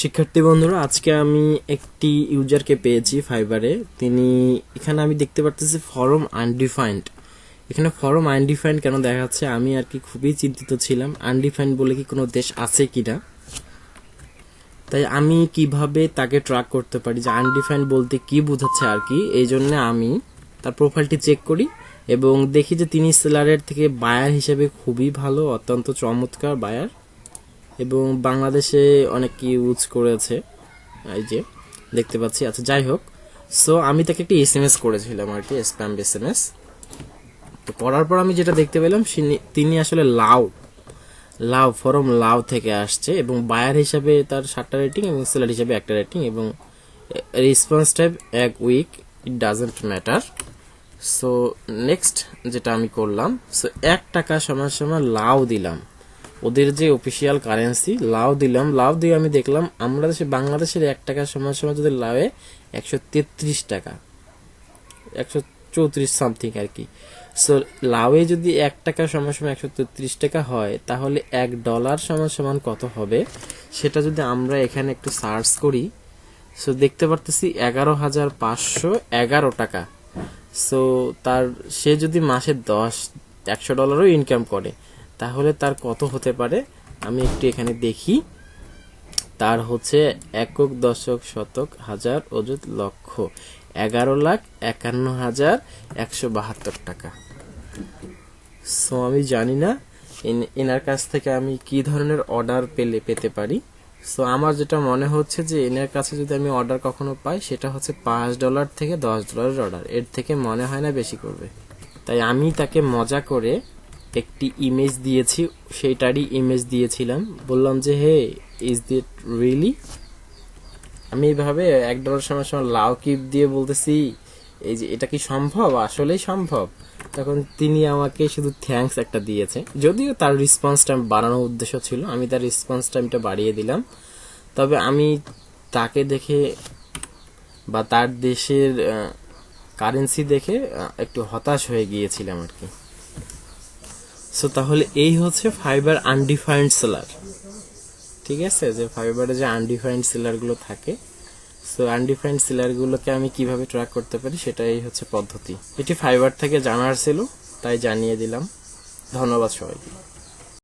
শিক্ষার্থী বন্ধুরা, আজকে আমি একটি ইউজারকে পেয়েছি ফাইবারে। তিনি এখানে আমি দেখতে পারতেছি ফরম আনডিফাইন্ড। এখানে ফরম আনডিফাইন্ড কেন দেখাচ্ছে, আমি আর কি খুবই চিন্তিত ছিলাম, আনডিফাইন্ড বলে কি কোনো দেশ আছে কিনা। তাই আমি কিভাবে তাকে ট্র্যাক করতে পারি যে আনডিফাইন্ড বলতে কি বোঝাচ্ছে আর কি। এই জন্য আমি তার প্রোফাইলটি চেক করি এবং দেখি যে তিনি সেলারের থেকে বায়ার হিসেবে খুবই ভালো, অত্যন্ত চমৎকার বায়ার এবং বাংলাদেশে অনেক ইউজ করেছে, এই যে দেখতে পাচ্ছি। আচ্ছা, যাই হোক, সো আমি তাকে একটি SMS করেছিলাম আর কি, স্প্যাম SMS। তো করার পর আমি যেটা দেখতে পেলাম, তিনি আসলে লাউ ফরম লাউ থেকে আসছে এবং বায়ার হিসাবে তার 7টা রেটিং এবং সেলার হিসাবে 1টা রেটিং এবং response type 1 week, it doesn't matter. So next যেটা আমি করলাম, সো 1 টাকা সমান সমান লাউ দিলাম, ওদের যে অফিসিয়াল কারেন্সি লাউ দিলাম। লাউ দিয়ে আমি দেখলাম আমরা বাংলাদেশের 1 টাকা সমান সমান যদি লাউয়ে 133 টাকা, 134 সামথিং আর কি। সো লাউয়ে যদি 1 টাকা সমান সমান 133 টাকা হয়, তাহলে $1 সমান সমান কত হবে সেটা যদি আমরা এখানে একটু সার্চ করি, সো দেখতে পারতেছি 11,511 টাকা। সো সে যদি মাসে $100 ইনকাম করে, তাহলে তার কত হতে পারে আমি একটু এখানে দেখি। তার হচ্ছে একক, দশক, শতক, হাজার, অযুত, লক্ষ, 11,51,172 টাকা। সো আমি জানি না এনার কাছ থেকে আমি কি ধরনের অর্ডার পেতে পারি। সো আমার যেটা মনে হচ্ছে যে এনার কাছে যদি আমি অর্ডার কখনো পাই, সেটা হচ্ছে $5 থেকে $10 অর্ডার, এর থেকে মনে হয় না বেশি করবে। তাই আমি তাকে মজা করে একটি ইমেজ দিয়েছি, সেইটারই ইমেজ দিয়েছিলাম, বললাম যে হে, ইজ দিট রিয়েলি। আমি এইভাবে $1 সমান সমান লাউ কিপ দিয়ে বলতেছি, এই যে এটা কি সম্ভব, আসলেই সম্ভব। তখন তিনি আমাকে শুধু থ্যাঙ্কস একটা দিয়েছে, যদিও তার রেসপন্স টাইম বাড়ানোর উদ্দেশ্য ছিল, আমি তার রেসপন্স টাইমটা বাড়িয়ে দিলাম। তবে আমি তাকে দেখে বা তার দেশের কারেন্সি দেখে একটু হতাশ হয়ে গিয়েছিলাম আর কি। সো তাহলে এই হচ্ছে ফাইবার আনডিফাইন্ড সেলার। ঠিক আছে, যে ফাইবারে যে আনডিফাইন্ড সেলার গুলো থাকে, সো আনডিফাইন্ড সেলার গুলোকে আমি কিভাবে ট্র্যাক করতে পারি সেটাই হচ্ছে পদ্ধতি। এটি ফাইবার থেকে জানার ছিল, তাই জানিয়ে দিলাম। ধন্যবাদ সবাইকে।